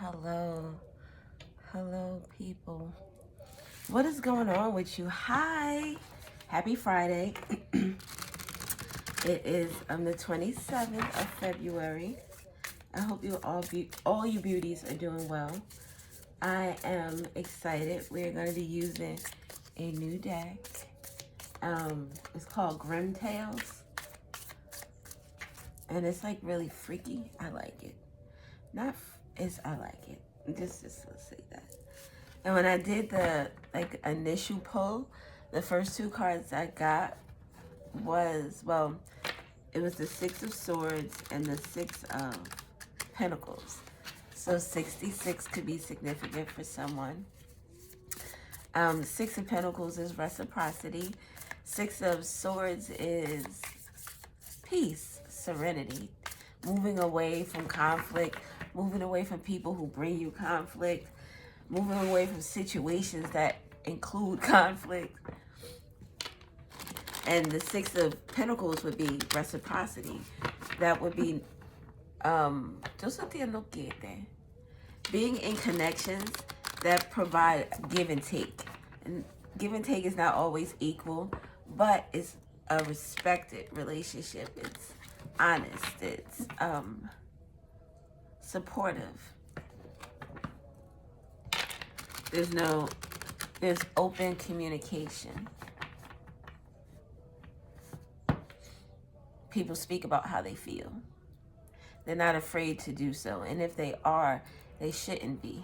Hello, hello, people. What is going on with you? Hi, happy Friday. It is the 27th of February. I hope you all you beauties are doing well. I am excited. We're going to be using a new deck. It's called Grim Tales, and it's like really freaky. I like it. I like it. Just let's say that. And when I did the initial pull, the first two cards I got was, well, it was the Six of Swords and the Six of Pentacles. So 66 could be significant for someone. Six of Pentacles is reciprocity. Six of Swords is peace, serenity, moving away from conflict, moving away from people who bring you conflict, moving away from situations that include conflict. And the Six of Pentacles would be reciprocity. That would be being in connections that provide give and take. And give and take is not always equal, but it's a respected relationship. It's honest. It's supportive. There's open communication. People speak about how they feel. They're not afraid to do so. And if they are, they shouldn't be,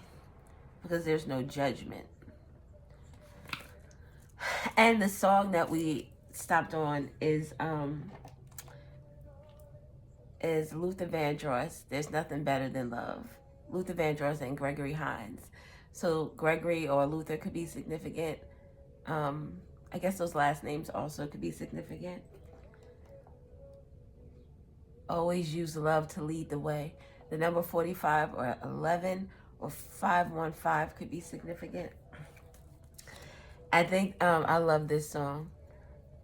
because there's no judgment. And the song that we stopped on is Luther Vandross, There's Nothing Better Than Love. Luther Vandross and Gregory Hines. So Gregory or Luther could be significant. I guess those last names also could be significant. Always use love to lead the way. The number 45 or 11 or 515 could be significant. I think I love this song.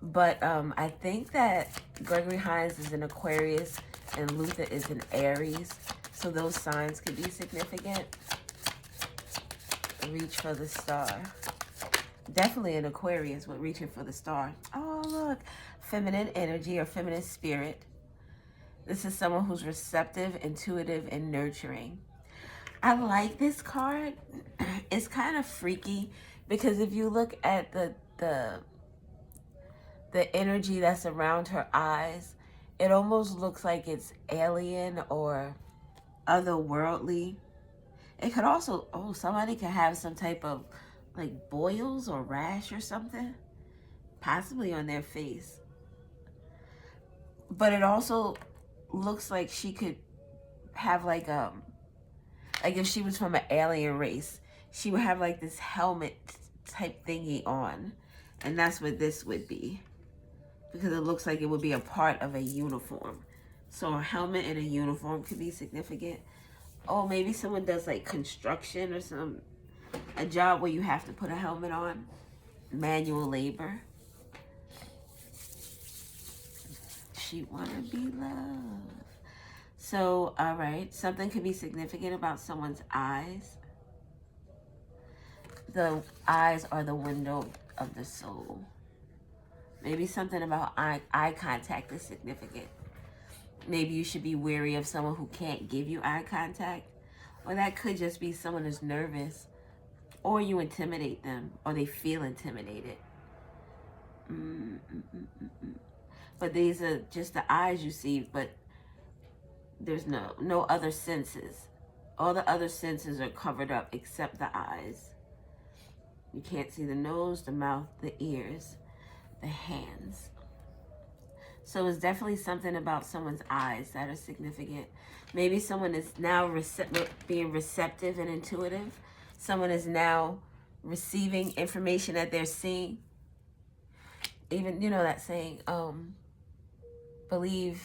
But I think that Gregory Hines is an Aquarius and Luther is an Aries. So those signs could be significant. Reach for the star. Definitely an Aquarius with reaching for the star. Oh, look. Feminine energy or feminine spirit. This is someone who's receptive, intuitive, and nurturing. I like this card. It's kind of freaky because if you look at the energy that's around her eyes, it almost looks like it's alien or otherworldly. It could also, somebody could have some type of like boils or rash or something, possibly on their face. But it also looks like she could have like if she was from an alien race, she would have like this helmet type thingy on. And that's what this would be, because it looks like it would be a part of a uniform. So a helmet and a uniform could be significant. Oh, maybe someone does like construction or a job where you have to put a helmet on. Manual labor. She wanna be loved. So, all right, something could be significant about someone's eyes. The eyes are the window of the soul. Maybe something about eye contact is significant. Maybe you should be wary of someone who can't give you eye contact. Or that could just be someone who's nervous. Or you intimidate them. Or they feel intimidated. But these are just the eyes you see. But there's no other senses. All the other senses are covered up except the eyes. You can't see the nose, the mouth, the ears, the hands. So it's definitely something about someone's eyes that are significant. Maybe someone is now being receptive and intuitive. Someone is now receiving information that they're seeing. Even, that saying, believe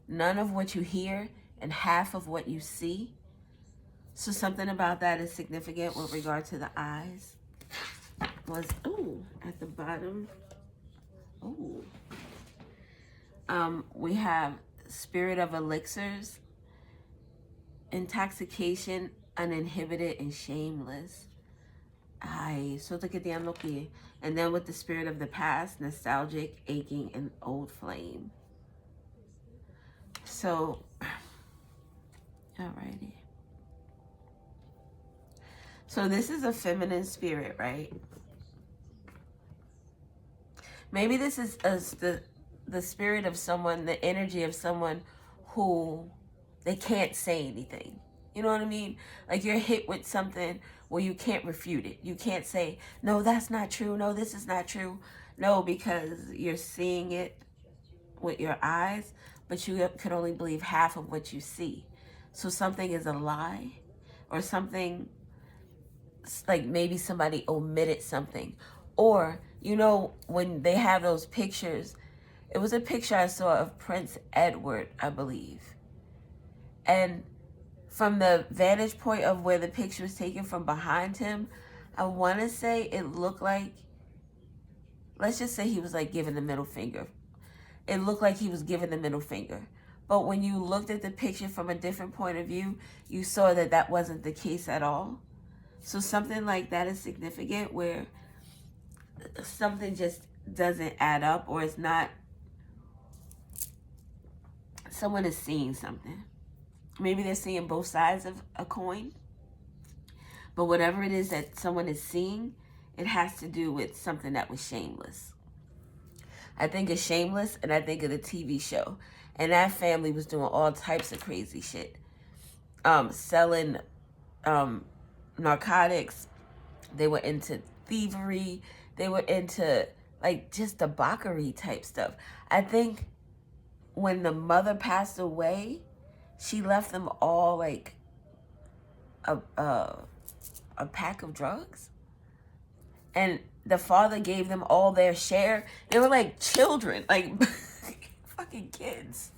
none of what you hear and half of what you see. So something about that is significant with regard to the eyes. Was, at the bottom. We have Spirit of Elixirs. intoxication, uninhibited, and shameless. Ay, so te que and then with the spirit of the past, nostalgic, aching, and old flame. So, alrighty. So this is a feminine spirit, right? Maybe this is the spirit of someone, the energy of someone who they can't say anything. You know what I mean? Like you're hit with something where you can't refute it. You can't say, no, that's not true. No, this is not true. No, because you're seeing it with your eyes, but you can only believe half of what you see. So something is a lie, or something, like maybe somebody omitted something. Or, you know, when they have those pictures, it was a picture I saw of Prince Edward, I believe. And from the vantage point of where the picture was taken from behind him, I want to say it looked like, let's just say he was like giving the middle finger. It looked like he was giving the middle finger. But when you looked at the picture from a different point of view, you saw that that wasn't the case at all. So something like that is significant, where something just doesn't add up, or it's not, someone is seeing something. Maybe they're seeing both sides of a coin. But whatever it is that someone is seeing, it has to do with something that was shameless. I think of Shameless, and I think of the TV show. And that family was doing all types of crazy shit. Selling narcotics. They were into thievery. They were into like just debauchery type stuff. I think when the mother passed away, she left them all like a pack of drugs. And the father gave them all their share. They were like children, like fucking kids.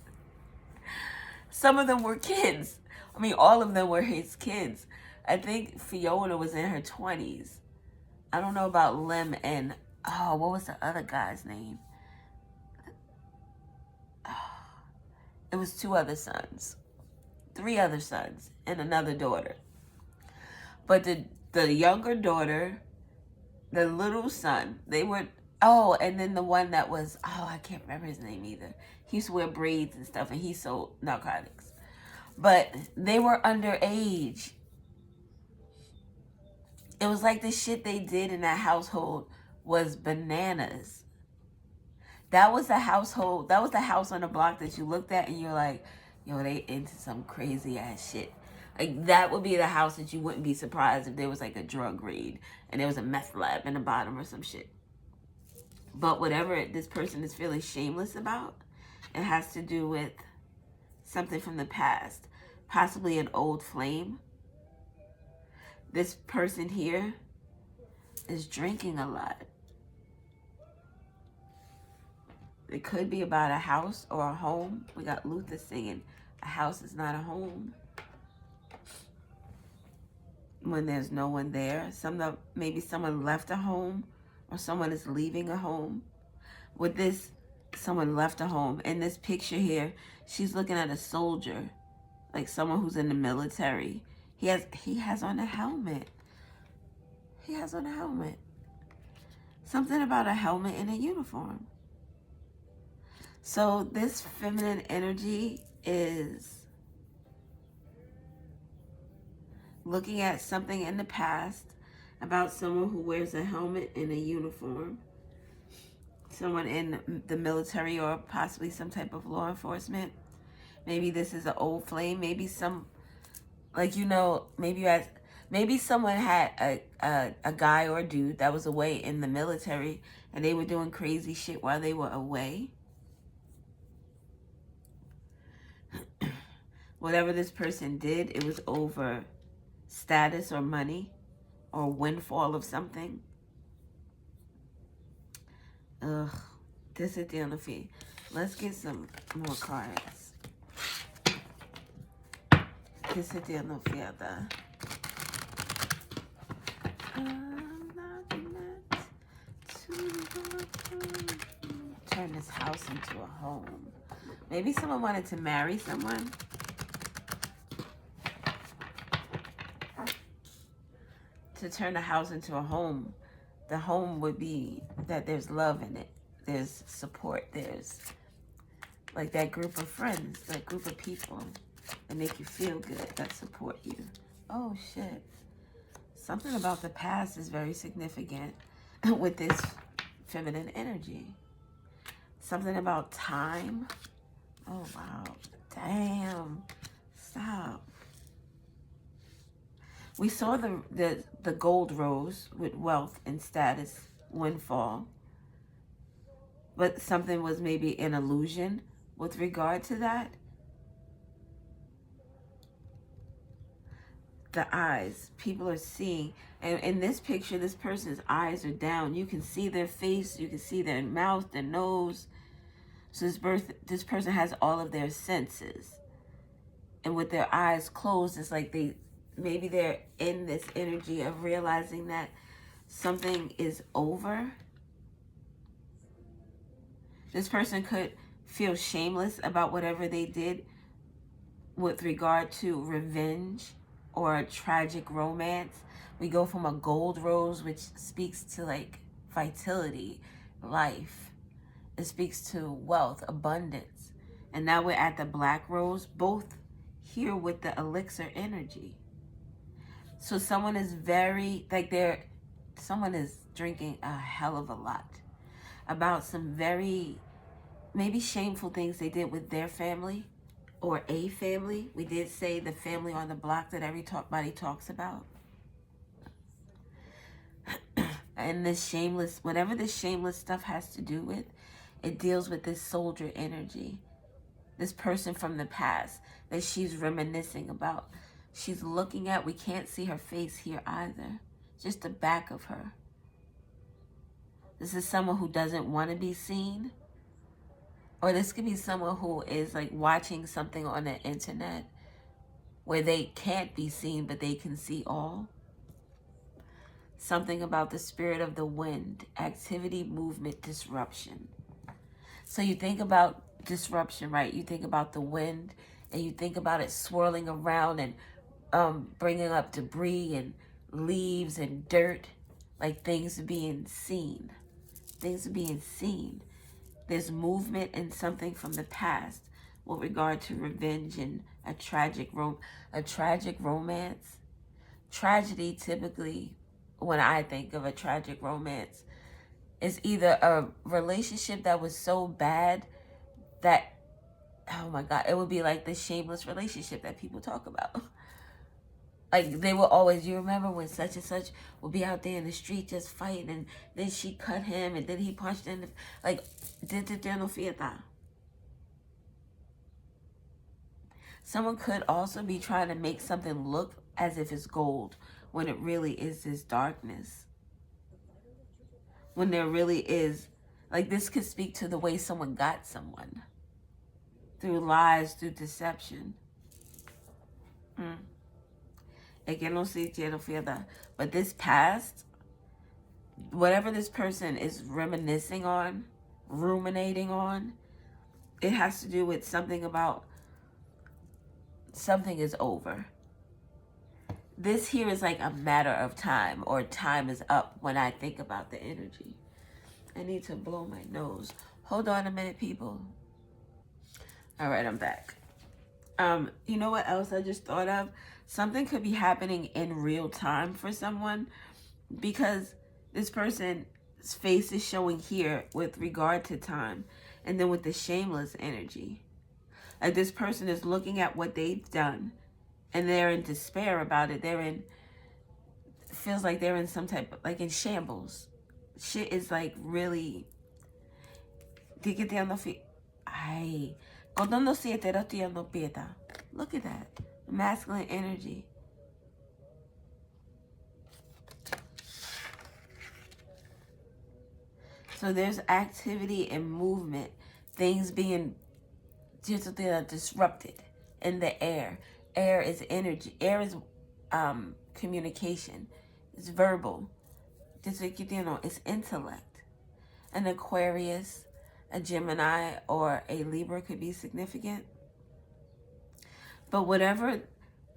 Some of them were kids. I mean, all of them were his kids. I think Fiona was in her 20s. I don't know about Lem and, oh, what was the other guy's name? It was 2 other sons. 3 other sons and another daughter. But the younger daughter, the little son, they were, oh, and then the one that was, oh, I can't remember his name either. He used to wear braids and stuff, and he sold narcotics. But they were underage. It was like the shit they did in that household was bananas. That was the household, that was the house on the block that you looked at and you're like, yo, they into some crazy ass shit. Like, that would be the house that you wouldn't be surprised if there was like a drug raid and there was a meth lab in the bottom or some shit. But whatever this person is feeling shameless about, it has to do with something from the past, possibly an old flame. This person here is drinking a lot. It could be about a house or a home. We got Luther singing, a house is not a home. When there's no one there. Maybe someone left a home, or someone is leaving a home. With this, someone left a home. In this picture here, she's looking at a soldier, like someone who's in the military. He has on a helmet. He has on a helmet. Something about a helmet and a uniform. So this feminine energy is looking at something in the past about someone who wears a helmet and a uniform. Someone in the military or possibly some type of law enforcement. Maybe this is an old flame. Maybe some, like, you know, maybe someone had a guy or a dude that was away in the military and they were doing crazy shit while they were away. Whatever this person did, it was over status or money or windfall of something. Ugh, this is the fee. Let's get some more cards. This is the fiada. Turn this house into a home. Maybe someone wanted to marry someone. to turn a house into a home, the home would be that there's love in it. There's support. There's like that group of friends, that group of people that make you feel good, that support you. Oh, shit. Something about the past is very significant with this feminine energy. Something about time. Oh, wow. Damn. Stop. We saw the gold rose with wealth and status, windfall. But something was maybe an illusion with regard to that. The eyes, people are seeing, and in this picture, this person's eyes are down. You can see their face, you can see their mouth, their nose. So this person has all of their senses, and with their eyes closed, it's like maybe they're in this energy of realizing that something is over. This person could feel shameless about whatever they did with regard to revenge or a tragic romance. We go from a gold rose, which speaks to like vitality, life. It speaks to wealth, abundance. And now we're at the black rose, both here with the elixir energy. So someone is someone is drinking a hell of a lot about some very, maybe shameful things they did with their family or a family. We did say the family on the block that everybody talks about. And this shameless, whatever this shameless stuff has to do with, it deals with this soldier energy. This person from the past that she's reminiscing about. She's looking at, we can't see her face here either. Just the back of her. This is someone who doesn't want to be seen. Or this could be someone who is like watching something on the internet where they can't be seen, but they can see all. Something about the spirit of the wind, activity, movement, disruption. So you think about disruption, right? You think about the wind and you think about it swirling around and bringing up debris and leaves and dirt, like things being seen. Things are being seen. There's movement in something from the past with regard to revenge and a tragic romance. Tragedy, typically, when I think of a tragic romance, is either a relationship that was so bad that, oh my God, it would be like the shameless relationship that people talk about. Like they will always, you remember when such and such would be out there in the street just fighting, and then she cut him and then he punched in the, like, someone could also be trying to make something look as if it's gold when it really is this darkness. When there really is, like, this could speak to the way someone got someone. Through lies, through deception. But this past, whatever this person is reminiscing on, ruminating on, it has to do with something about something is over. This here is like a matter of time, or time is up when I think about the energy. I need to blow my nose. Hold on a minute, people. All right, I'm back. You know what else I just thought of? Something could be happening in real time for someone, because this person's face is showing here with regard to time, and then with the shameless energy. Like this person is looking at what they've done and they're in despair about it. Feels like they're in some type of, like in shambles. Shit is like really, look at that. Masculine energy. So there's activity and movement, things being disrupted in the air. Air is energy. Air is communication. It's verbal. It's intellect. An Aquarius, a Gemini, or a Libra could be significant. But whatever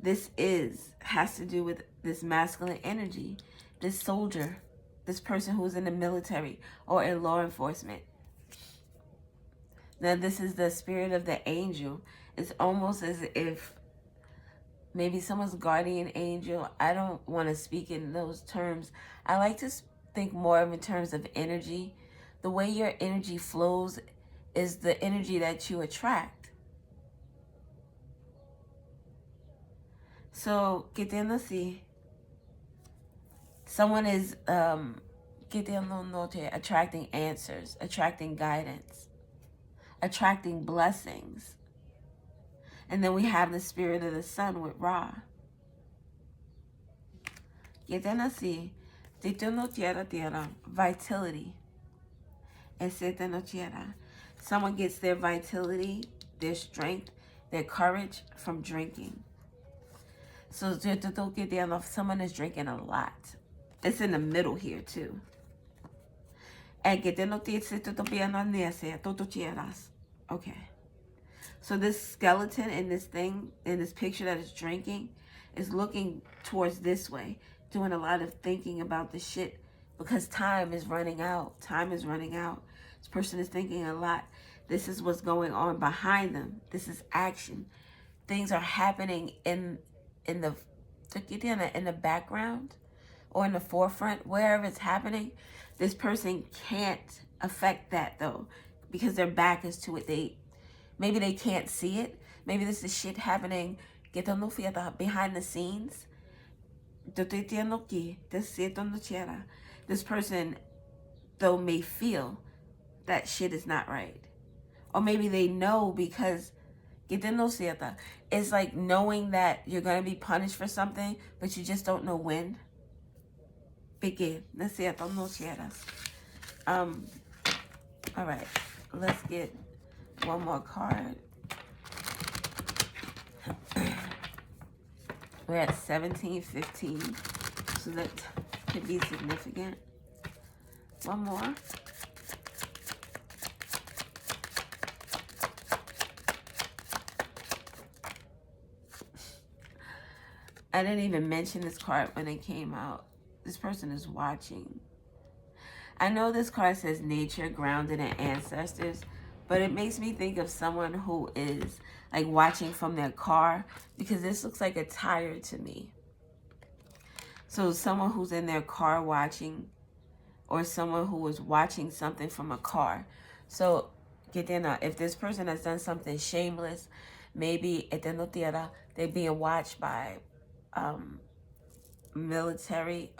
this is has to do with this masculine energy, this soldier, this person who's in the military or in law enforcement. Now, this is the spirit of the angel. It's almost as if maybe someone's guardian angel. I don't want to speak in those terms. I like to think more of in terms of energy. The way your energy flows is the energy that you attract. So, someone is attracting answers, attracting guidance, attracting blessings. And then we have the spirit of the sun with Ra. Vitality. Someone gets their vitality, their strength, their courage from drinking. So someone is drinking a lot. It's in the middle here too. Okay. So this skeleton in this thing, in this picture that is drinking, is looking towards this way, doing a lot of thinking about the shit because time is running out. Time is running out. This person is thinking a lot. This is what's going on behind them. This is action. Things are happening in the background or in the forefront, wherever it's happening. This person can't affect that though, because their back is to it. Maybe they can't see it. Maybe this is shit happening behind the scenes. This person, though, may feel that shit is not right. Or maybe they know because it's like knowing that you're going to be punished for something, but you just don't know when. All right, let's get one more card. We're at 17:15, so that could be significant. One more. I didn't even mention this card when it came out. This person is watching. I know this card says nature, grounded, and ancestors, but it makes me think of someone who is like watching from their car, because this looks like a tire to me. So someone who's in their car watching, or someone who is watching something from a car. So if this person has done something shameless, maybe they're being watched by military.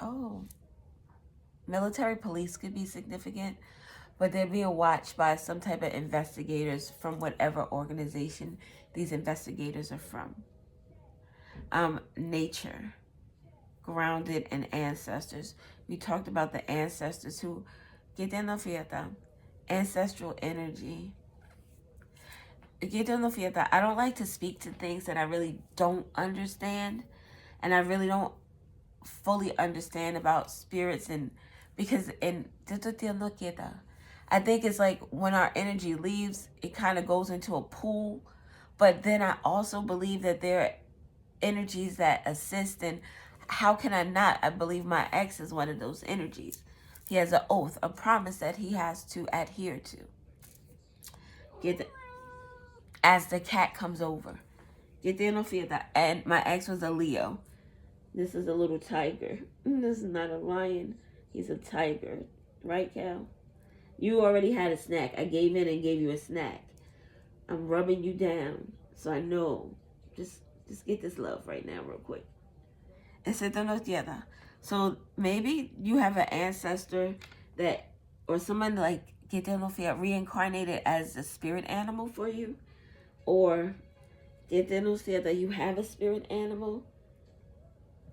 Military police could be significant, but they're being watched by some type of investigators from whatever organization these investigators are from. Nature, grounded, and ancestors. We talked about the ancestors who ancestral energy. I don't like to speak to things that I really don't understand, and I really don't fully understand about spirits, and because I think it's like when our energy leaves, it kind of goes into a pool. But then I also believe that there are energies that assist, and how can I not? I believe my ex is one of those energies. He has an oath, a promise that he has to adhere to. As the cat comes over. And my ex was a Leo. This is a little tiger. This is not a lion. He's a tiger. Right, Cal? You already had a snack. I gave in and gave you a snack. I'm rubbing you down. So I know. Just get this love right now real quick. So maybe you have an ancestor that, or someone like reincarnated as a spirit animal for you. Or that you have a spirit animal.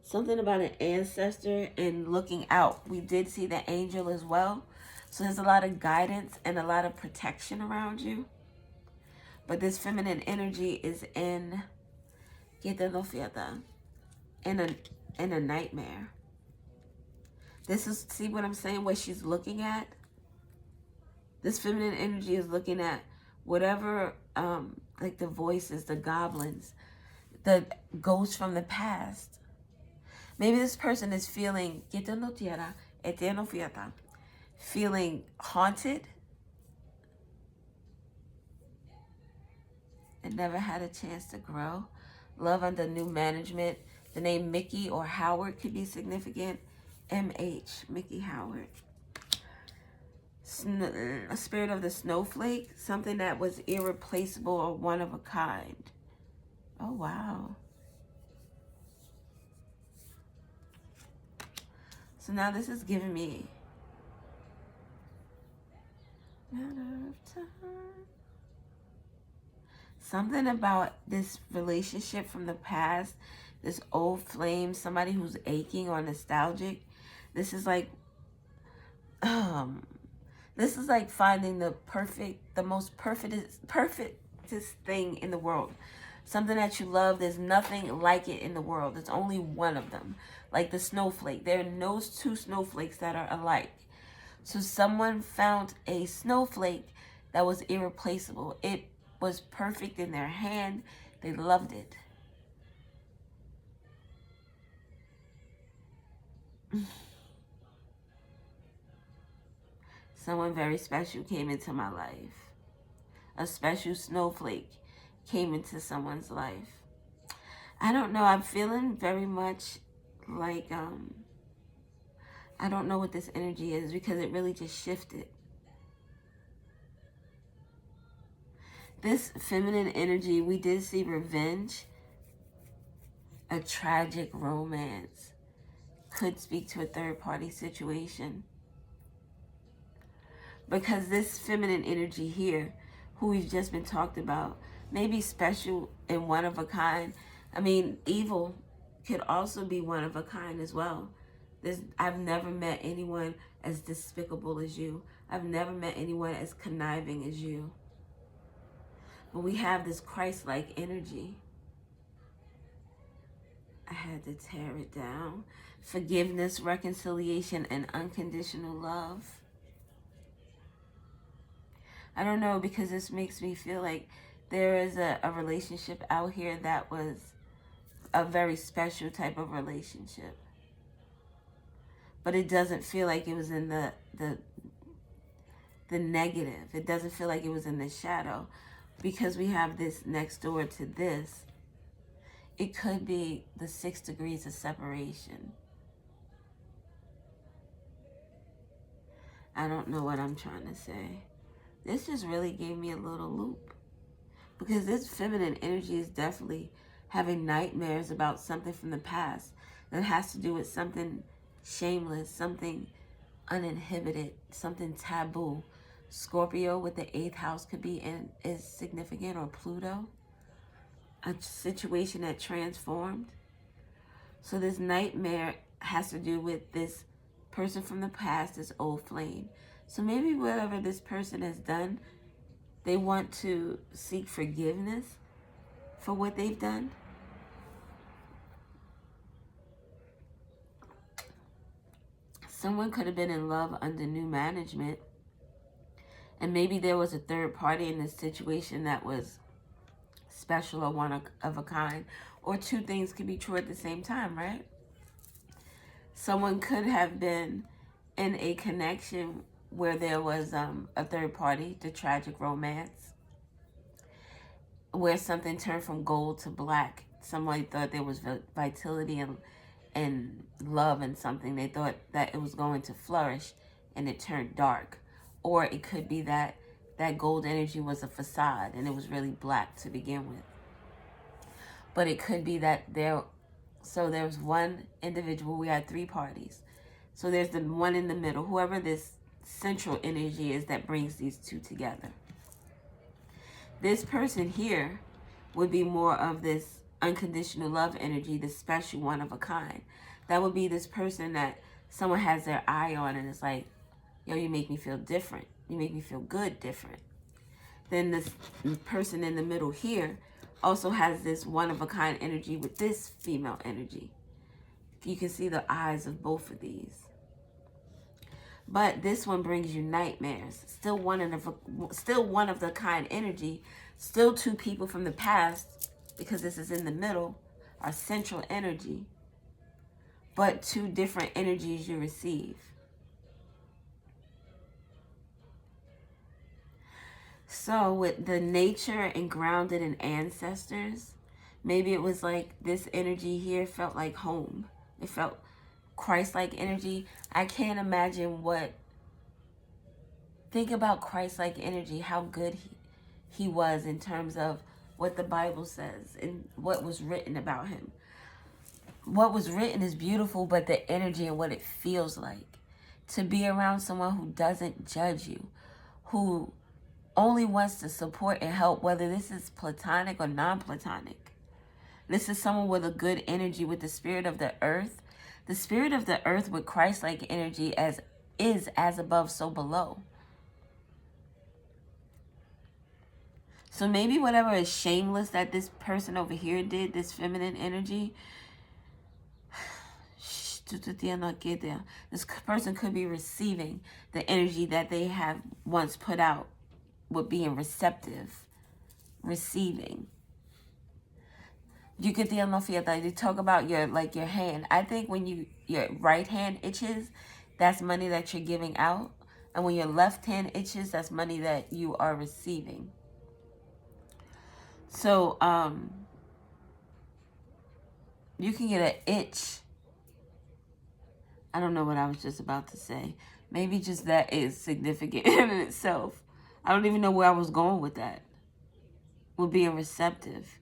Something about an ancestor and looking out. We did see the angel as well. So there's a lot of guidance and a lot of protection around you. But this feminine energy is in a nightmare. This is, see what I'm saying, what she's looking at? This feminine energy is looking at whatever, like the voices, the goblins, the ghosts from the past. Maybe this person is feeling feeling haunted and never had a chance to grow. Love under new management. The name Mickey or Howard could be significant. MH, Mickey Howard. A spirit of the snowflake, something that was irreplaceable or one of a kind. Oh, wow. So now this is giving me matter of time. Something about this relationship from the past, this old flame, somebody who's aching or nostalgic. This is like finding the most perfectest thing in the world. Something that you love, there's nothing like it in the world. There's only one of them. Like the snowflake. There are no two snowflakes that are alike. So someone found a snowflake that was irreplaceable. It was perfect in their hand. They loved it. Someone very special came into my life. A special snowflake came into someone's life. I don't know. I'm feeling very much like, I don't know what this energy is because it really just shifted. This feminine energy, we did see revenge, a tragic romance, could speak to a third-party situation. Because this feminine energy here, who we've just been talked about, may be special and one of a kind. I mean, evil could also be one of a kind as well. I've never met anyone as despicable as you. I've never met anyone as conniving as you. But we have this Christ-like energy. I had to tear it down. Forgiveness, reconciliation, and unconditional love. I don't know, because this makes me feel like there is a relationship out here that was a very special type of relationship. But it doesn't feel like it was in the negative. It doesn't feel like it was in the shadow. Because we have this next door to this, it could be the 6 degrees of separation. I don't know what I'm trying to say. This just really gave me a little loop. Because this feminine energy is definitely having nightmares about something from the past that has to do with something shameless, something uninhibited, something taboo. Scorpio with the 8th house could be is significant, or Pluto. A situation that transformed. So this nightmare has to do with this person from the past, this old flame. So maybe whatever this person has done, they want to seek forgiveness for what they've done. Someone could have been in love under new management. And maybe there was a third party in this situation that was special or one of a kind. Or two things could be true at the same time, right? Someone could have been in a connection where there was a third party, the tragic romance, where something turned from gold to black. Someone thought there was vitality and love in something. They thought that it was going to flourish, and it turned dark. Or it could be that that gold energy was a facade and it was really black to begin with. But it could be that there's one individual, we had 3 parties. So there's the one in the middle, whoever this central energy is that brings these two together. This person here would be more of this unconditional love energy, this special one of a kind. That would be this person that someone has their eye on and it's like, yo, you make me feel different. You make me feel good different. Then this person in the middle here also has this one-of-a-kind energy with this female energy. You can see the eyes of both of these. But this one brings you nightmares. Still one of the kind energy. Still 2 people from the past, because this is in the middle, are central energy. but two different energies you receive. So with the nature and grounded in ancestors, maybe it was like this energy here felt like home. It felt Christ-like energy. I can't imagine what, think about Christ-like energy, how good he was in terms of what the Bible says and what was written about him. What was written is beautiful, but the energy and what it feels like. To be around someone who doesn't judge you, who only wants to support and help, whether this is platonic or non-platonic. This is someone with a good energy, with the spirit of the earth. The spirit of the earth with Christ-like energy is as above, so below. So maybe whatever is shameless that this person over here did, this feminine energy, this person could be receiving the energy that they have once put out with being receptive, receiving. You get the fiesta. You talk about your hand. I think when your right hand itches, that's money that you're giving out, and when your left hand itches, that's money that you are receiving. So you can get an itch. I don't know what I was just about to say. Maybe just that is significant in itself. I don't even know where I was going with that. With being receptive.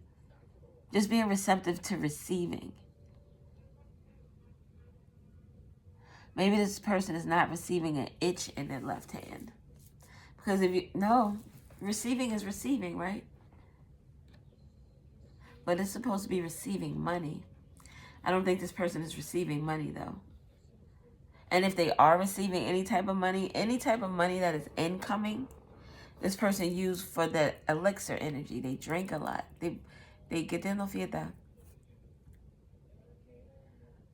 Just being receptive to receiving. Maybe this person is not receiving an itch in their left hand. Because receiving is receiving, right? But it's supposed to be receiving money. I don't think this person is receiving money, though. And if they are receiving any type of money that is incoming, this person used for the elixir energy. They drink a lot. They get in the fiesta.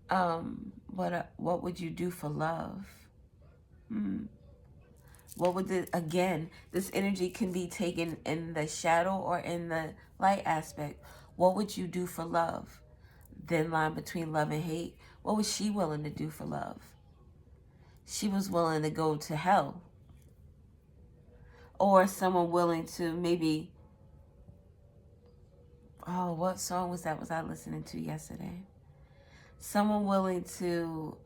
What would you do for love? What would this energy can be taken in the shadow or in the light aspect. What would you do for love? Thin line between love and hate. What was she willing to do for love? She was willing to go to hell. Or someone willing to maybe, what song was that? Was I listening to yesterday? Someone willing to,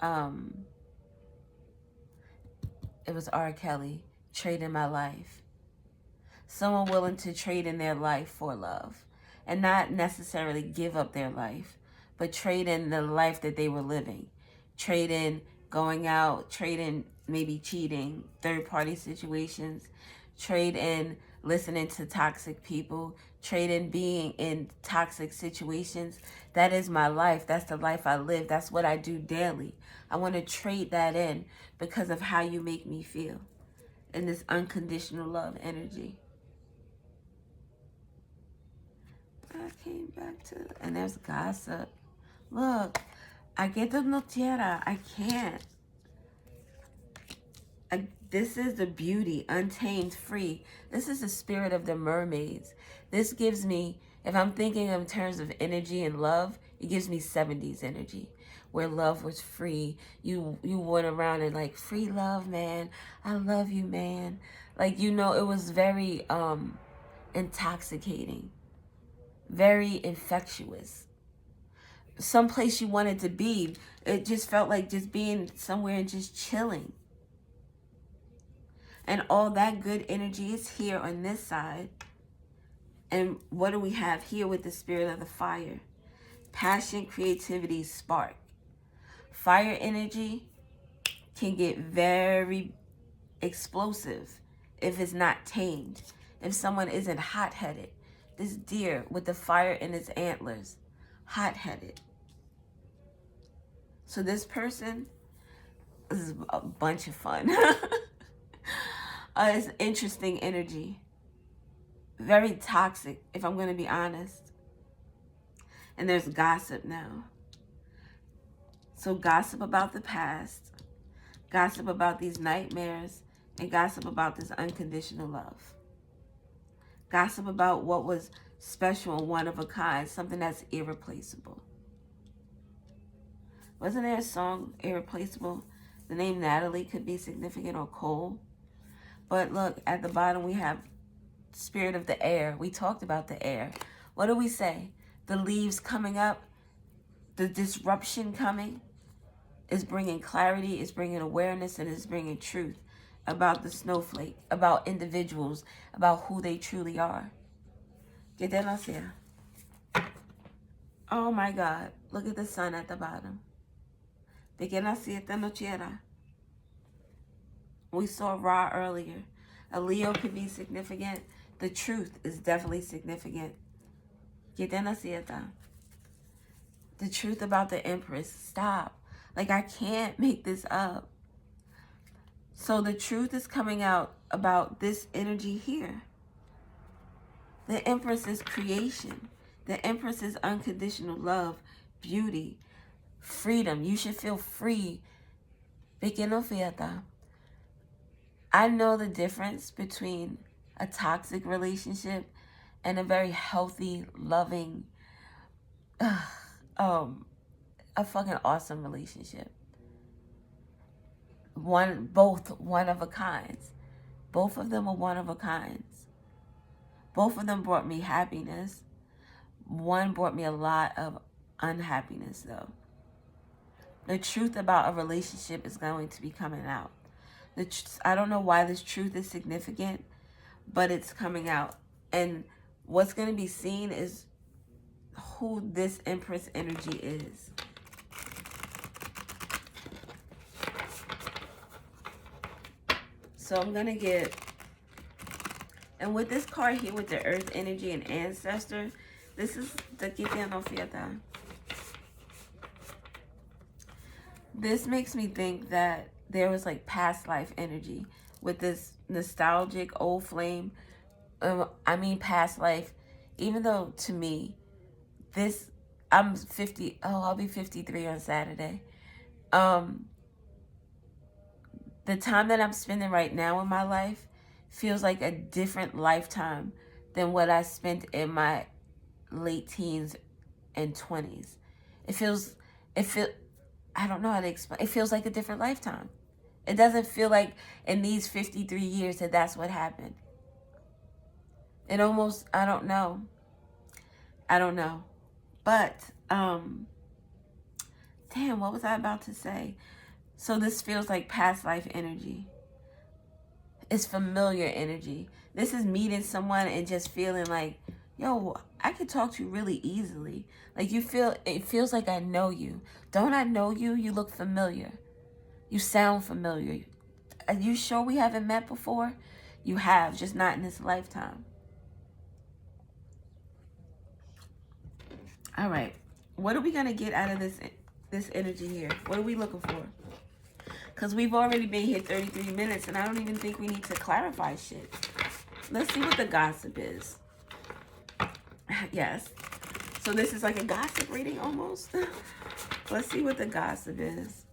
it was R. Kelly, trade in my life. Someone willing to trade in their life for love. And not necessarily give up their life, but trade in the life that they were living. Trade in going out, trade in maybe cheating, third-party situations, trade in listening to toxic people, trade in being in toxic situations. That is my life. That's the life I live. That's what I do daily. I want to trade that in because of how you make me feel in this unconditional love energy. I came back to, and there's gossip. Look, I get the notiera. I can't. This is the beauty, untamed, free. This is the spirit of the mermaids. This gives me, if I'm thinking in terms of energy and love, it gives me 70s energy, where love was free. You went around and like, free love, man. I love you, man. Like, it was very intoxicating, very infectious. Someplace you wanted to be. It just felt like just being somewhere and just chilling. And all that good energy is here on this side. And what do we have here with the spirit of the fire? Passion, creativity, spark. Fire energy can get very explosive if it's not tamed. If someone isn't hot-headed. This deer with the fire in its antlers. Hot-headed. So this person is a bunch of fun. It's interesting energy. Very toxic, if I'm going to be honest. And there's gossip now. So gossip about the past. Gossip about these nightmares. And gossip about this unconditional love. Gossip about what was special and one of a kind. Something that's irreplaceable. Wasn't there a song, Irreplaceable? The name Natalie could be significant, or Cole. But look, at the bottom we have spirit of the air. We talked about the air. What do we say? The leaves coming up, the disruption coming is bringing clarity, is bringing awareness, and is bringing truth about the snowflake, about individuals, about who they truly are. Oh my God, look at the sun at the bottom. We saw Ra earlier. A Leo could be significant. The truth is definitely significant. The truth about the Empress. Stop. Like, I can't make this up. So the truth is coming out about this energy here. The Empress is creation. The Empress is unconditional love, beauty, freedom. You should feel free. I know the difference between a toxic relationship and a very healthy, loving, a fucking awesome relationship. Both one of a kinds. Both of them are one of a kinds. Both of them brought me happiness. One brought me a lot of unhappiness, though. The truth about a relationship is going to be coming out. I don't know why this truth is significant, but it's coming out. And what's going to be seen is who this Empress energy is. So I'm going to get, and with this card here with the Earth energy and Ancestor, this is the Kitiano Fiata. This makes me think that there was like past life energy with this nostalgic old flame. Past life, even though to me, I'm 50, I'll be 53 on Saturday. The time that I'm spending right now in my life feels like a different lifetime than what I spent in my late teens and 20s. I don't know how to explain. It feels like a different lifetime. It doesn't feel like in these 53 years that that's what happened. It almost, I don't know. But, damn, what was I about to say? So this feels like past life energy. It's familiar energy. This is meeting someone and just feeling like, yo, I can talk to you really easily. Like it feels like I know you. Don't I know you? You look familiar. You sound familiar. Are you sure we haven't met before? You have, just not in this lifetime. All right. What are we going to get out of this energy here? What are we looking for? Because we've already been here 33 minutes, and I don't even think we need to clarify shit. Let's see what the gossip is. Yes. So this is like a gossip reading almost. Let's see what the gossip is.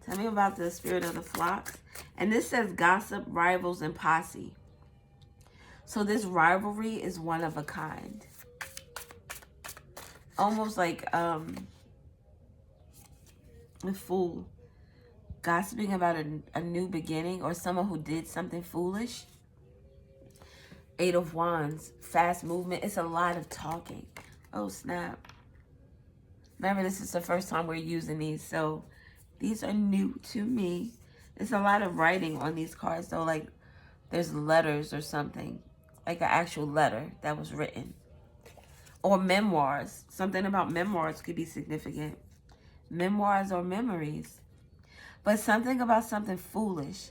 Tell me about the spirit of the flocks. And this says gossip, rivals, and posse. So this rivalry is one of a kind. Almost like a fool gossiping about a new beginning or someone who did something foolish. Eight of Wands, fast movement. It's a lot of talking. Oh, snap. Remember, this is the first time we're using these, so these are new to me. There's a lot of writing on these cards, though, like there's letters or something, like an actual letter that was written. Or memoirs. Something about memoirs could be significant. Memoirs or memories. But something about something foolish.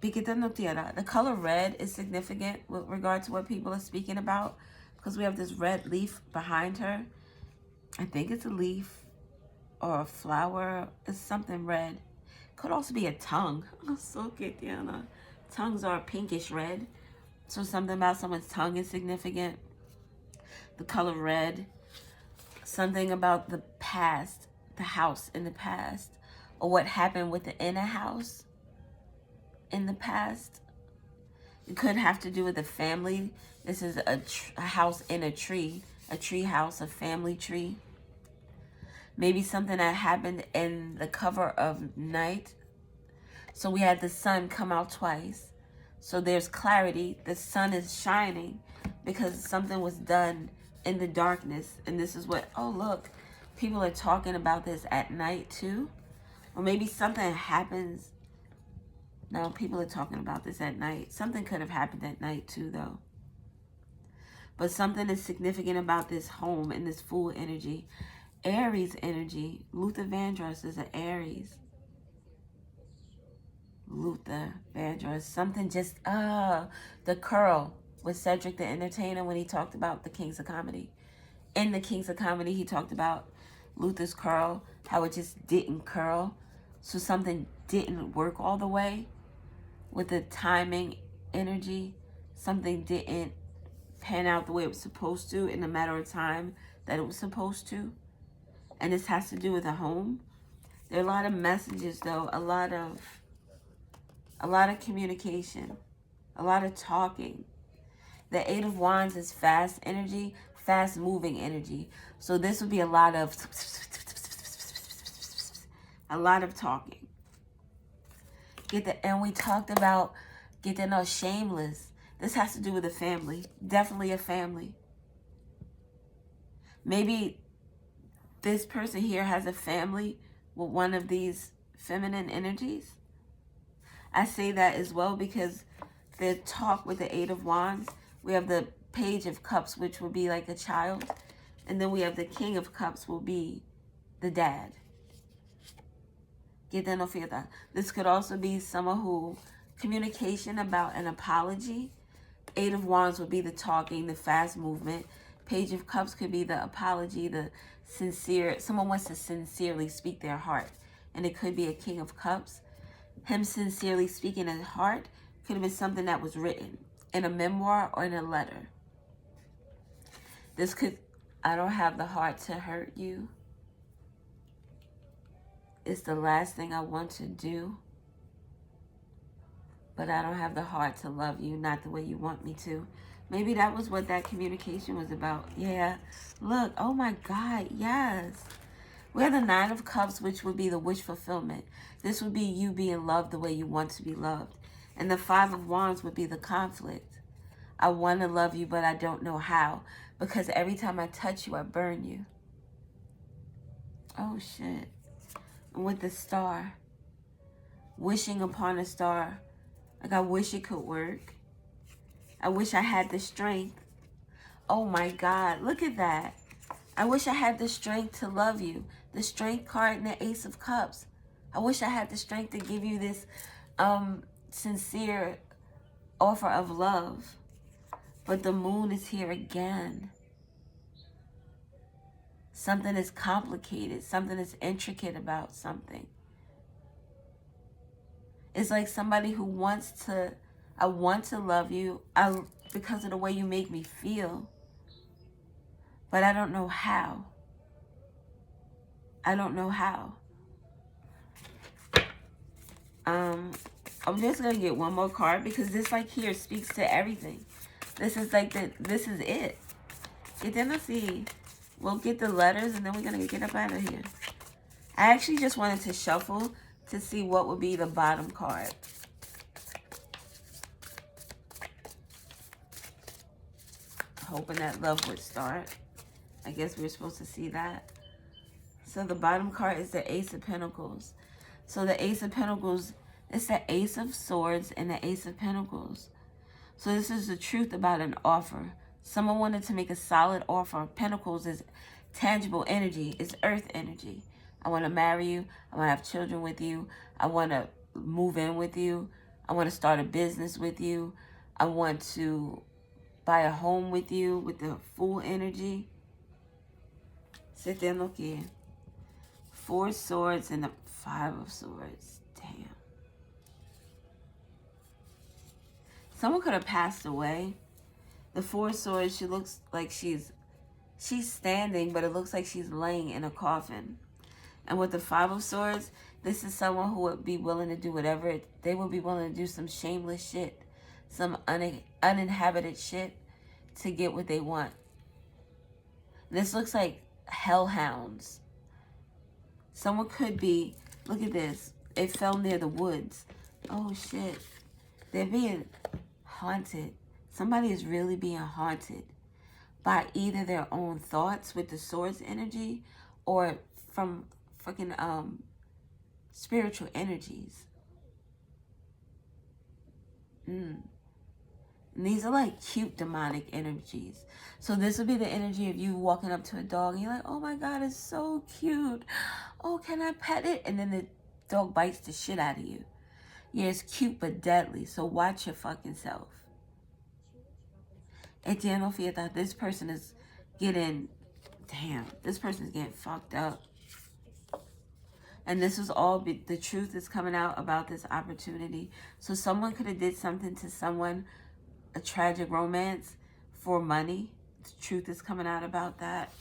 The color red is significant with regard to what people are speaking about, because we have this red leaf behind her. I think it's a leaf or a flower. It's something red. Could also be a tongue. Tongues are pinkish red. So something about someone's tongue is significant. The color red. Something about the past, the house in the past, or what happened within a house in the past. It could have to do with a family. This is a house in a tree house, a family tree. Maybe something that happened in the cover of night. So we had the sun come out twice. So there's clarity. The sun is shining because something was done in the darkness. And this is what, oh, look, people are talking about this at night too. Or maybe something happens. No, people are talking about this at night. Something could have happened at night too, though. But something is significant about this home and this Fool energy. Aries energy. Luther Vandross is an Aries. Luther Vandross. Something just, the curl with Cedric the Entertainer when he talked about the Kings of Comedy. In the Kings of Comedy, he talked about Luther's curl, how it just didn't curl. So something didn't work all the way with the timing energy. Something didn't pan out the way it was supposed to in a matter of time that it was supposed to. And this has to do with a home. There are a lot of messages, though, a lot of communication, a lot of talking. The Eight of Wands is fast energy, fast moving energy. So this would be a lot of talking. And we talked about getting shameless. This has to do with a family, definitely a family. Maybe this person here has a family with one of these feminine energies. I say that as well because the talk with the Eight of Wands, we have the Page of Cups, which will be like a child. And then we have the King of Cups will be the dad. This could also be someone who, communication about an apology. Eight of Wands would be the talking, the fast movement. Page of Cups could be the apology, the sincere, someone wants to sincerely speak their heart. And it could be a King of Cups. Him sincerely speaking his heart could have been something that was written in a memoir or in a letter. This could, I don't have the heart to hurt you. It's the last thing I want to do. But I don't have the heart to love you, not the way you want me to. Maybe that was what that communication was about. Yeah. Look, oh my God, yes. We have the Nine of Cups, which would be the wish fulfillment. This would be you being loved the way you want to be loved. And the Five of Wands would be the conflict. I want to love you, but I don't know how. Because every time I touch you, I burn you. Oh, shit. And with the Star. Wishing upon a star. Like, I wish it could work. I wish I had the strength. Oh, my God. Look at that. I wish I had the strength to love you. The Strength card and the Ace of Cups. I wish I had the strength to give you this sincere offer of love. But the Moon is here again. Something is complicated. Something is intricate about something. It's like somebody who wants to, I want to love you because of the way you make me feel. But I don't know how. I don't know how. I'm just going to get one more card because this like here speaks to everything. This is like this is it. And then let's see. We'll get the letters and then we're going to get up out of here. I actually just wanted to shuffle to see what would be the bottom card. Hoping that love would start. I guess we were supposed to see that. So the bottom card is the Ace of Pentacles. So the Ace of Pentacles, it's the Ace of Swords and the Ace of Pentacles. So this is the truth about an offer. Someone wanted to make a solid offer. Pentacles is tangible energy. It's earth energy. I want to marry you. I want to have children with you. I want to move in with you. I want to start a business with you. I want to buy a home with you with the Fool energy. Sit there and look in. Four Swords and the Five of Swords. Damn. Someone could have passed away. The Four Swords, she looks like she's standing, but it looks like she's laying in a coffin. And with the Five of Swords, this is someone who would be willing to do whatever. They would be willing to do some shameless shit. Some uninhabited shit to get what they want. This looks like hellhounds. Someone could be, look at this. It fell near the woods. Oh, shit. They're being haunted. Somebody is really being haunted by either their own thoughts with the Swords energy or from fucking spiritual energies. And these are like cute demonic energies. So this would be the energy of you walking up to a dog and you're like, oh my God, it's so cute. Oh, can I pet it? And then the dog bites the shit out of you. Yeah, it's cute but deadly. So watch your fucking self. Etienne Fiat, this person is getting, damn, this person is getting fucked up. And this is all, the truth is coming out about this opportunity. So someone could have did something to someone, a tragic romance for money. The truth is coming out about that.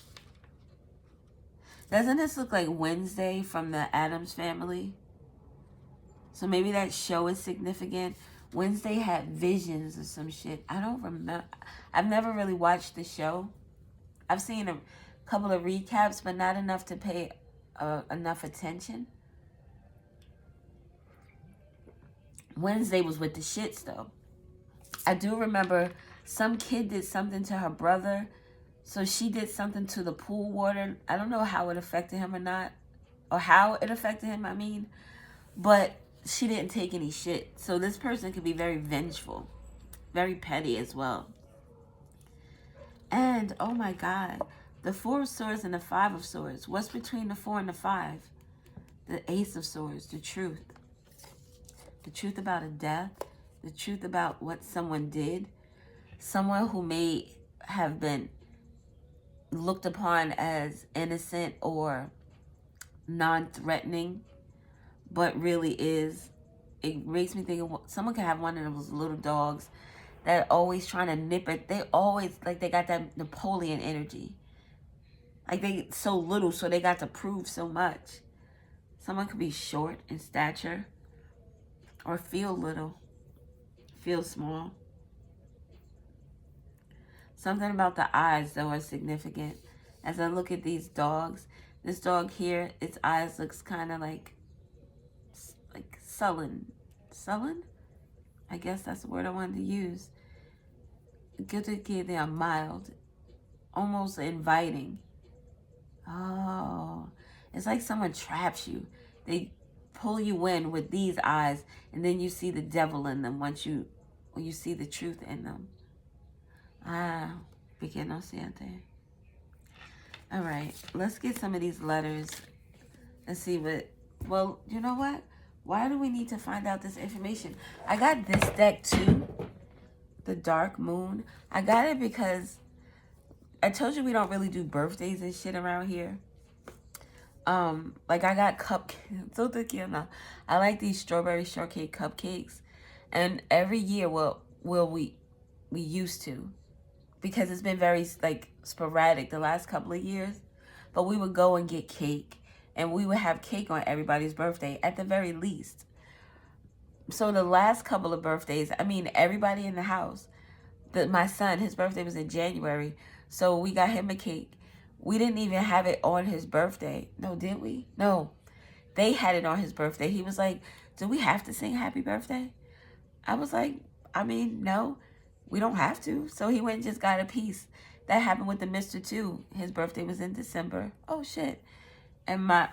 Doesn't this look like Wednesday from the Addams Family? So maybe that show is significant. Wednesday had visions or some shit. I don't remember. I've never really watched the show. I've seen a couple of recaps, but not enough to pay enough attention. Wednesday was with the shits though. I do remember some kid did something to her brother. So she did something to the pool water. I don't know how it affected him or not. Or how it affected him, I mean. But she didn't take any shit. So this person could be very vengeful. Very petty as well. And, oh my God. The 4 of Swords and the 5 of Swords. What's between the 4 and the 5? The Ace of Swords. The truth. The truth about a death. The truth about what someone did. Someone who may have been looked upon as innocent or non-threatening, but really is. It makes me think of someone could have one of those little dogs that are always trying to nip it. They always, like, they got that Napoleon energy. Like, they so little, so they got to prove so much. Someone could be short in stature or feel little, feel small. Something about the eyes, though, are significant. As I look at these dogs, this dog here, its eyes looks kind of like sullen. Sullen? I guess that's the word I wanted to use. Good to get they are mild, almost inviting. Oh, it's like someone traps you. They pull you in with these eyes, and then you see the devil in them when you see the truth in them. Ah, pequeño siente. All right, let's get some of these letters and see what, well, you know what? Why do we need to find out this information? I got this deck too, the Dark Moon. I got it because I told you we don't really do birthdays and shit around here. Like I got cupcakes. So tequila. I like these strawberry shortcake cupcakes, and every year we used to, because it's been very like sporadic the last couple of years, but we would go and get cake, and we would have cake on everybody's birthday at the very least. So the last couple of birthdays, I mean, everybody in the house, my son, his birthday was in January, so we got him a cake. We didn't even have it on his birthday. No, did we? No. They had it on his birthday. He was like, do we have to sing happy birthday? I was like, I mean, no, we don't have to. So he went and just got a piece. That happened with the Mr. too. His birthday was in December. Oh, shit. And my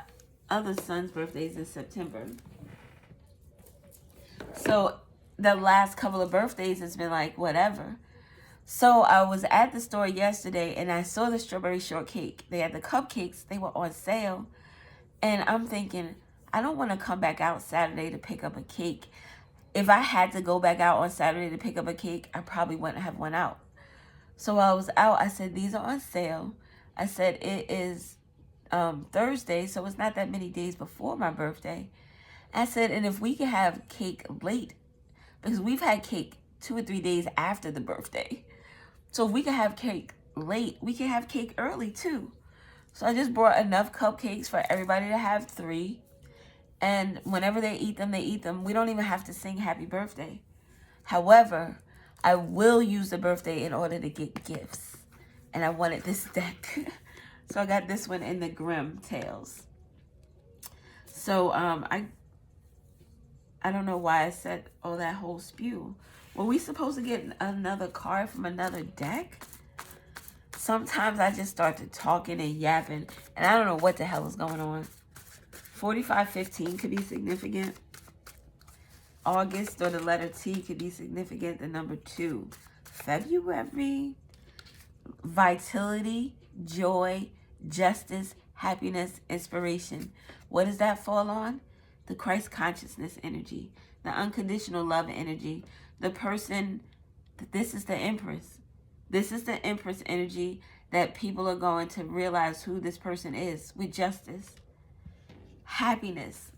other son's birthday is in September. So the last couple of birthdays has been like, whatever. So I was at the store yesterday and I saw the strawberry shortcake. They had the cupcakes. They were on sale. And I'm thinking, I don't want to come back out Saturday to pick up a cake. If I had to go back out on Saturday to pick up a cake, I probably wouldn't have went out. So while I was out, I said, these are on sale. I said, it is Thursday, so it's not that many days before my birthday. I said, and if we could have cake late, because we've had cake 2 or 3 days after the birthday. So if we could have cake late, we can have cake early too. So I just brought enough cupcakes for everybody to have 3. And whenever they eat them, they eat them. We don't even have to sing happy birthday. However, I will use the birthday in order to get gifts. And I wanted this deck. So I got this one in the Grimm Tales. So I don't know why I said all that whole spew. Were we supposed to get another card from another deck? Sometimes I just start to talking and yapping, and I don't know what the hell is going on. 4515 could be significant. August or the letter T could be significant. The number 2. February. Vitality, joy, justice, happiness, inspiration. What does that fall on? The Christ consciousness energy, the unconditional love energy, the person, this is the Empress. This is the Empress energy that people are going to realize who this person is with justice. Happiness.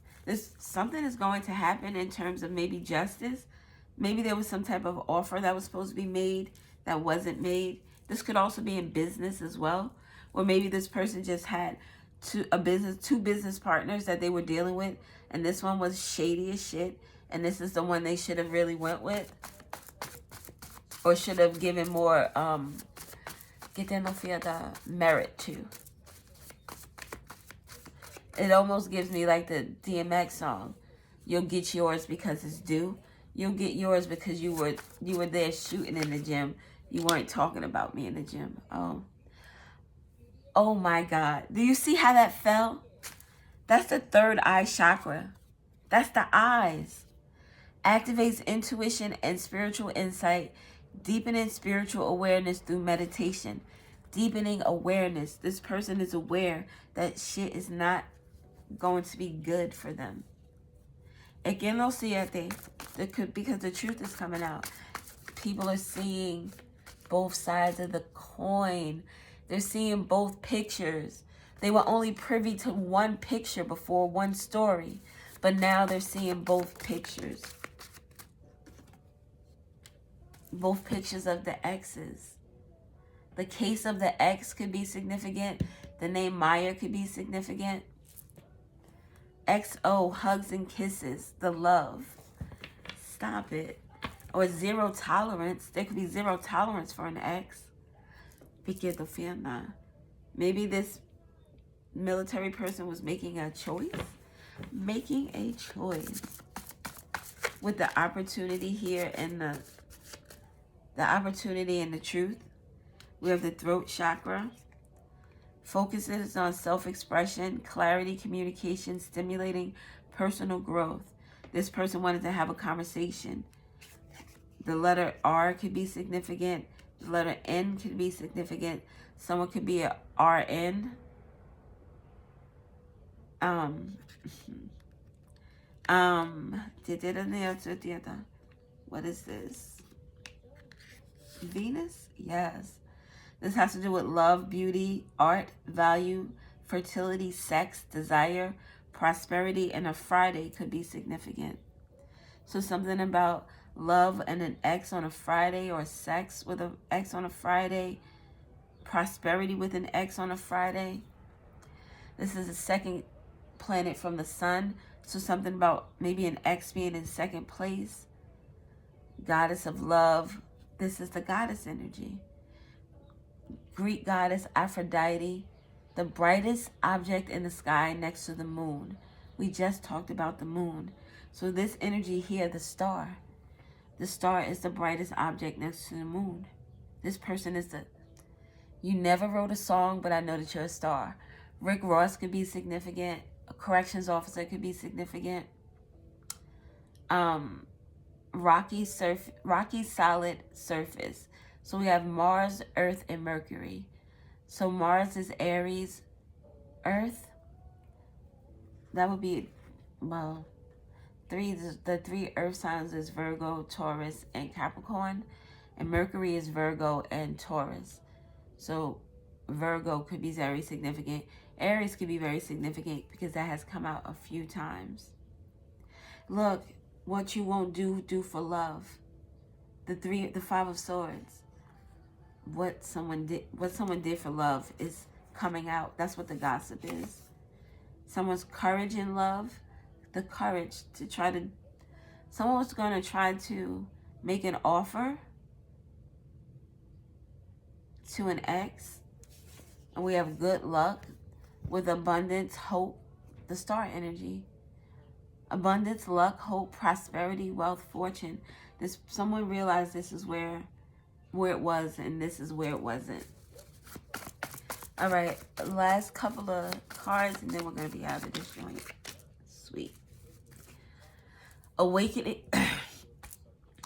Something is going to happen in terms of maybe justice. Maybe there was some type of offer that was supposed to be made that wasn't made. This could also be in business as well. Or maybe this person just had two business partners that they were dealing with, and this one was shady as shit, and this is the one they should have really went with. Or should have given more merit to. It almost gives me like the DMX song. You'll get yours because it's due. You'll get yours because you were there shooting in the gym. You weren't talking about me in the gym. Oh my God. Do you see how that fell? That's the third eye chakra. That's the eyes. Activates intuition and spiritual insight, deepening spiritual awareness through meditation. Deepening awareness. This person is aware that shit is not going to be good for them. Again, no siete, because the truth is coming out. People are seeing both sides of the coin. They're seeing both pictures. They were only privy to one picture before, one story, but now they're seeing both pictures. Both pictures of the exes. The case of the ex could be significant. The name Maya could be significant. XO, hugs and kisses, the love. Stop it. Or zero tolerance. There could be zero tolerance for an ex. Maybe this military person was making a choice. Making a choice. With the opportunity here and the opportunity and the truth. We have the throat chakra. Focuses on self-expression, clarity, communication, stimulating personal growth. This person wanted to have a conversation. The letter R could be significant. The letter N could be significant. Someone could be a RN. What is this? Venus? Yes. This has to do with love, beauty, art, value, fertility, sex, desire, prosperity, and a Friday could be significant. So something about love and an ex on a Friday, or sex with an ex on a Friday, prosperity with an ex on a Friday. This is the second planet from the sun. So something about maybe an ex being in second place. Goddess of love. This is the goddess energy. Greek goddess Aphrodite, the brightest object in the sky next to the moon. We just talked about the moon. So this energy here, the star. The star is the brightest object next to the moon. This person is you never wrote a song, but I know that you're a star. Rick Ross could be significant. A corrections officer could be significant. Rocky solid surface. So we have Mars, Earth, and Mercury. So Mars is Aries, Earth. That would be, well, the three Earth signs is Virgo, Taurus, and Capricorn. And Mercury is Virgo and Taurus. So Virgo could be very significant. Aries could be very significant because that has come out a few times. Look, what you won't do for love. The Five of Swords. What someone did for love is coming out. That's what the gossip is. Someone's courage in love, the courage to someone was going to try to make an offer to an ex, and we have good luck with abundance, hope, the star energy. Abundance, luck, hope, prosperity, wealth, fortune. This someone realized this is where it was, and this is where it wasn't. All right, last couple of cards, and then we're gonna be out of this joint. Sweet. Awakening,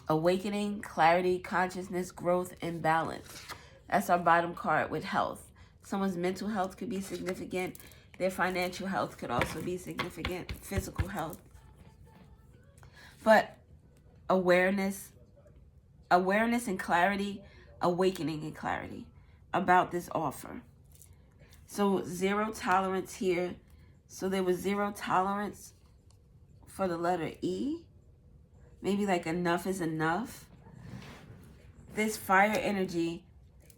awakening, clarity, consciousness, growth, and balance. That's our bottom card with health. Someone's mental health could be significant. Their financial health could also be significant. Physical health. But awareness and clarity, awakening and clarity about this offer. So 0 tolerance here. So there was 0 tolerance for the letter E. Maybe like enough is enough. This fire energy,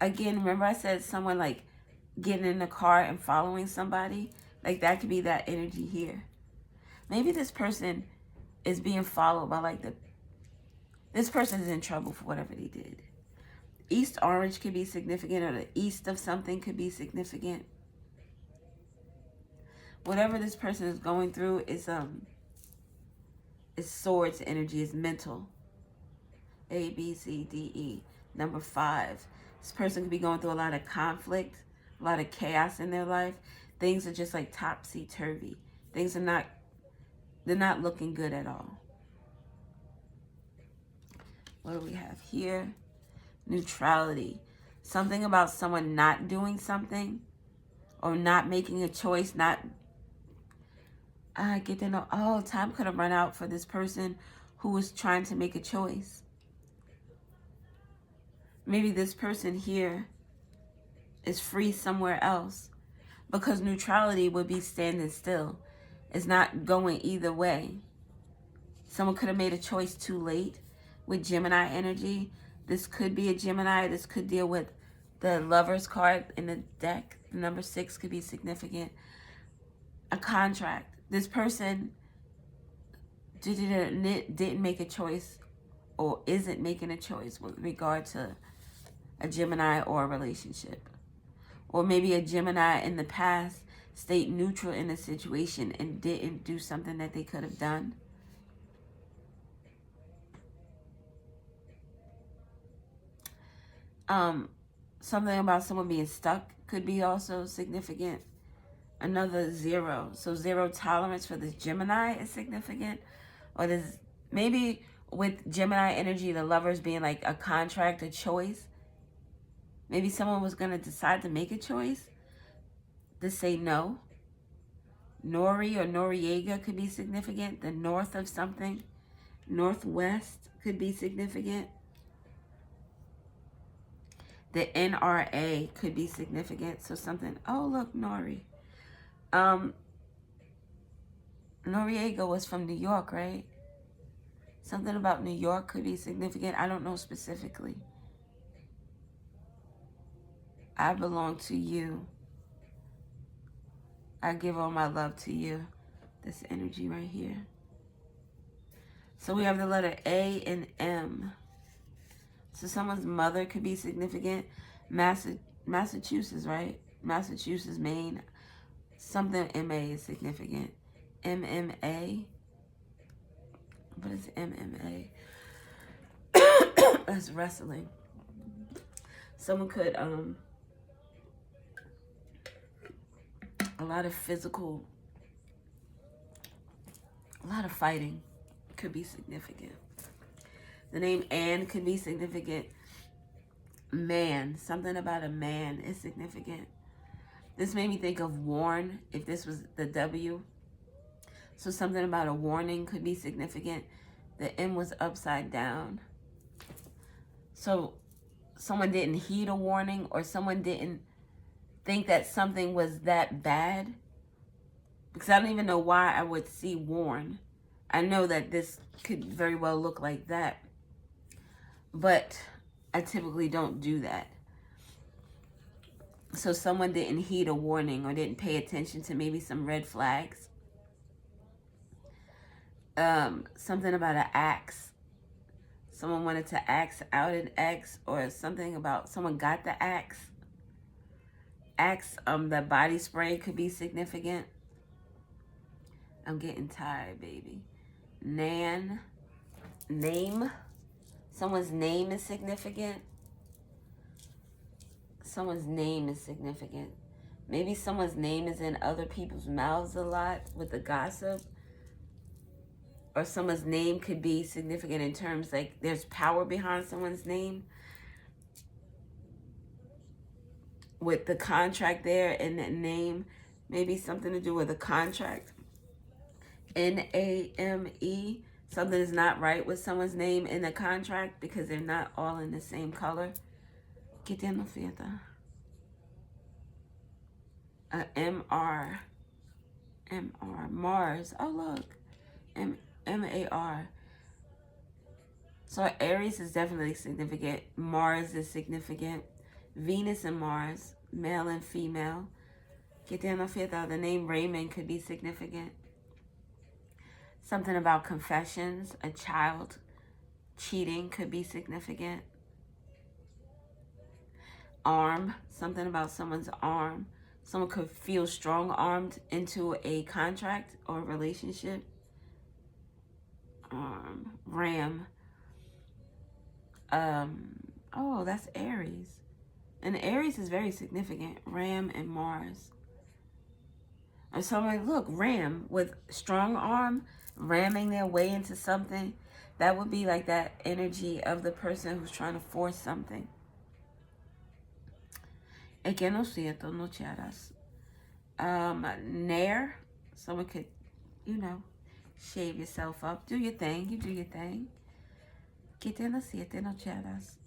again, remember I said someone like getting in the car and following somebody? Like that could be that energy here. Maybe this person is being followed by like this person is in trouble for whatever they did. East orange could be significant, or the east of something could be significant. Whatever this person is going through is swords energy, is mental. A, B, C, D, E. Number 5. This person could be going through a lot of conflict, a lot of chaos in their life. Things are just like topsy-turvy. Things are they're not looking good at all. What do we have here? Neutrality. Something about someone not doing something or not making a choice, I get to know, oh, time could have run out for this person who was trying to make a choice. Maybe this person here is free somewhere else, because neutrality would be standing still. It's not going either way. Someone could have made a choice too late with Gemini energy. This could be a Gemini. This could deal with the Lover's card in the deck. The number 6 could be significant. A contract. This person didn't make a choice or isn't making a choice with regard to a Gemini or a relationship. Or maybe a Gemini in the past stayed neutral in a situation and didn't do something that they could have done. Something about someone being stuck could be also significant. Another 0. So 0 tolerance for this Gemini is significant. Or this, maybe with Gemini energy, the Lovers being like a contract, a choice. Maybe someone was going to decide to make a choice to say no. Nori or Noriega could be significant. The north of something. Northwest could be significant. The NRA could be significant. So something, oh look, Nori. Noriega was from New York, right? Something about New York could be significant. I don't know specifically. I belong to you. I give all my love to you. This energy right here. So we have the letter A and M. So someone's mother could be significant. Massachusetts, right? Massachusetts, Maine. Something MA is significant. MMA. What is MMA? That's wrestling. Someone could, a lot of physical, a lot of fighting could be significant. The name Anne could be significant. Man, something about a man is significant. This made me think of warn, if this was the W. So something about a warning could be significant. The M was upside down. So someone didn't heed a warning, or someone didn't think that something was that bad. Because I don't even know why I would see warn. I know that this could very well look like that. But I typically don't do that. So someone didn't heed a warning or didn't pay attention to maybe some red flags. Something about an axe. Someone wanted to axe out an axe, or something about someone got the axe. Axe, the body spray could be significant. I'm getting tired, baby. Name. Someone's name is significant. Someone's name is significant. Maybe someone's name is in other people's mouths a lot with the gossip. Or someone's name could be significant in terms like there's power behind someone's name. With the contract there and the name, maybe something to do with a contract. Name. Something is not right with someone's name in the contract because they're not all in the same color. Que te no fiesta. MR. Mars. Oh, look. MAR. So Aries is definitely significant. Mars is significant. Venus and Mars, male and female. Que te no fiesta. The name Raymond could be significant. Something about confessions, a child cheating could be significant. Arm, something about someone's arm. Someone could feel strong-armed into a contract or a relationship. Ram. Oh, that's Aries. And Aries is very significant. Ram and Mars. And so I'm like, look, Ram with strong arm, ramming their way into something. That would be like that energy of the person who's trying to force something. Es que no siento, no charas. Nair, someone could, shave yourself up. Do your thing. You do your thing. Que te no siete, no charas.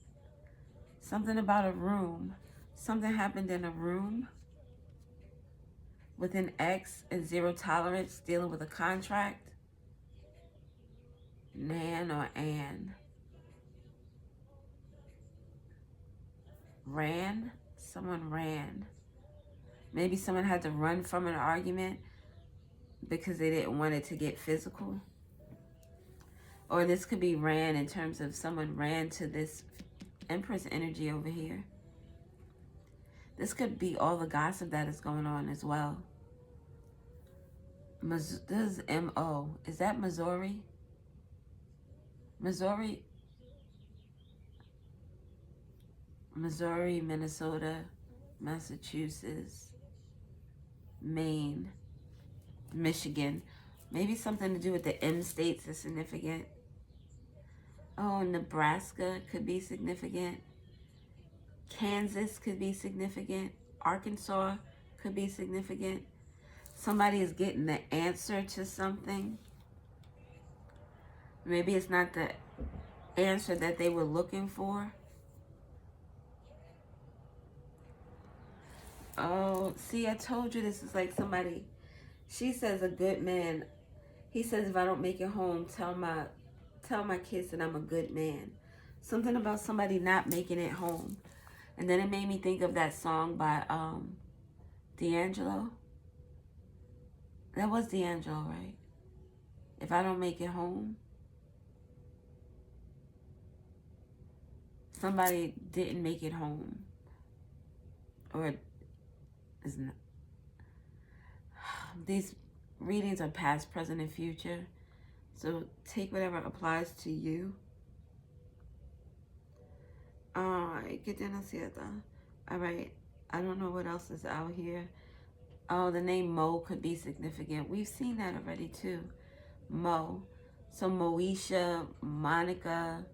Something about a room. Something happened in a room with an X and zero tolerance, dealing with a contract. Nan or Ann. Ran. Someone ran. Maybe someone had to run from an argument because they didn't want it to get physical. Or this could be ran in terms of someone ran to this Empress energy over here. This could be all the gossip that is going on as well. This is M-O. Is that Missouri? Missouri, Minnesota, Massachusetts, Maine, Michigan. Maybe something to do with the M states is significant. Oh, Nebraska could be significant. Kansas could be significant. Arkansas could be significant. Somebody is getting the answer to something. Maybe it's not the answer that they were looking for. Oh, see, I told you this is like somebody. She says a good man. He says if I don't make it home, tell my kids that I'm a good man. Something about somebody not making it home. And then it made me think of that song by D'Angelo. That was D'Angelo, right? If I don't make it home. Somebody didn't make it home. Or is not. These readings are past, present, and future. So take whatever applies to you. Alright, que te no cierta. Alright, I don't know what else is out here. Oh, the name Mo could be significant. We've seen that already too. Mo. So Moesha, Monica,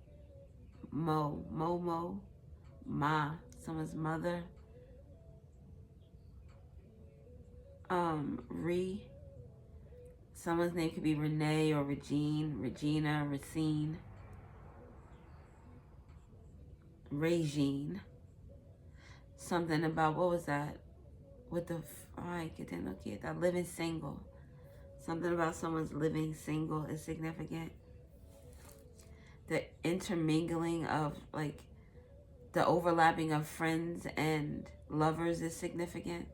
Momo, Ma, someone's mother. Re. Someone's name could be Renee or Regine, Regina, Racine. Regine. Something about, what was that? With the, living single. Something about someone's living single is significant. The intermingling of, like, the overlapping of friends and lovers is significant.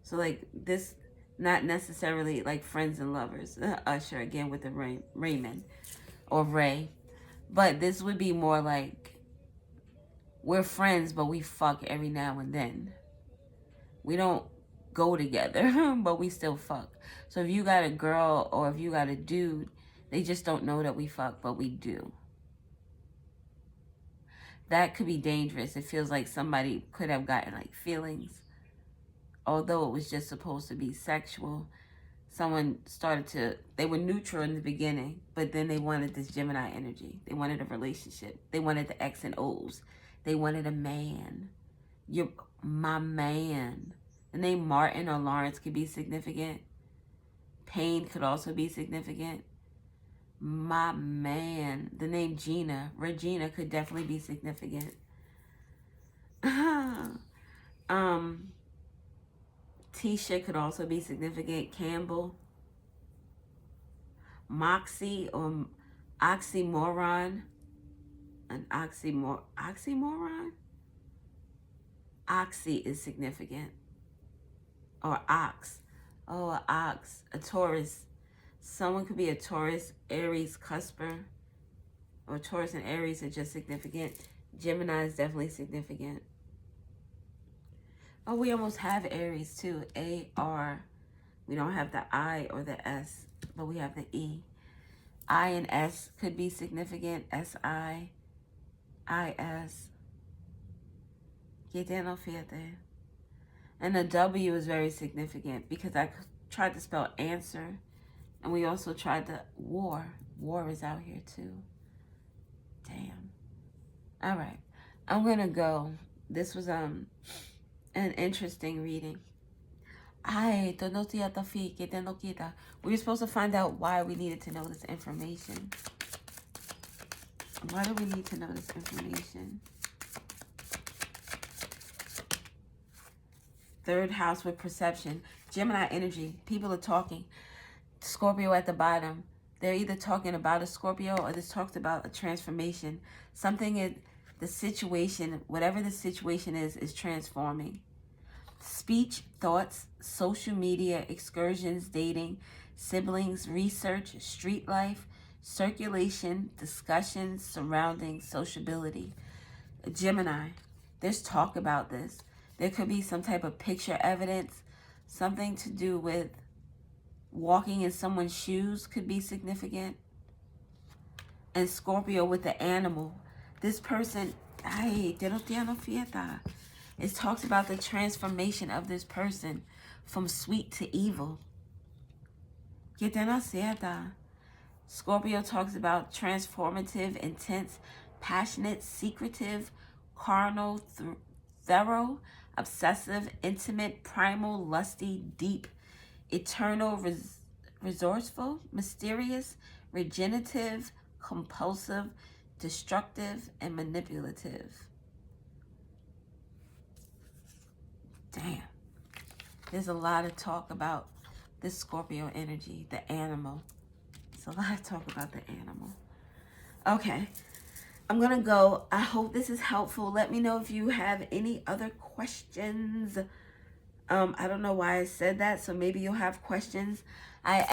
So, like, this, not necessarily, like, friends and lovers. Usher, again, with the Raymond or Ray. But this would be more like, we're friends, but we fuck every now and then. We don't go together, but we still fuck. So if you got a girl or if you got a dude, they just don't know that we fuck, but we do. That could be dangerous. It feels like somebody could have gotten like feelings, although it was just supposed to be sexual. Someone started to, they were neutral in the beginning, but then they wanted this Gemini energy. They wanted a relationship. They wanted the X and O's. They wanted a man. You're my man. The name Martin or Lawrence could be significant. Payne could also be significant. My man. The name Gina, Regina, could definitely be significant. Tisha could also be significant. Campbell. Moxie or oxymoron. An oxymoron? Oxy is significant. Or ox. Oh, an ox. A Taurus. Someone could be a Taurus, Aries, Cusper. Or Taurus and Aries are just significant. Gemini is definitely significant. Oh, we almost have Aries too. A-R. We don't have the I or the S, but we have the E. I and S could be significant. S-I, I-S. And the W is very significant because I tried to spell answer, and we also tried to war. War is out here too. Damn. All right. I'm going to go. This was an interesting reading. We were supposed to find out why we needed to know this information. Why do we need to know this information? Third house with perception. Gemini energy. People are talking. Scorpio at the bottom. They're either talking about a Scorpio or this talks about a transformation. Something in the situation, whatever the situation is transforming. Speech, thoughts, social media, excursions, dating, siblings, research, street life, circulation, discussions surrounding sociability. Gemini, there's talk about this. There could be some type of picture evidence, something to do with walking in someone's shoes could be significant. And Scorpio with the animal. This person, it talks about the transformation of this person from sweet to evil. Scorpio talks about transformative, intense, passionate, secretive, carnal, thorough, obsessive, intimate, primal, lusty, deep, eternal, resourceful, mysterious, regenerative, compulsive, destructive, and manipulative. Damn. There's a lot of talk about this Scorpio energy, the animal. There's a lot of talk about the animal. Okay. I'm going to go. I hope this is helpful. Let me know if you have any other questions. I don't know why I said that, so maybe you'll have questions. I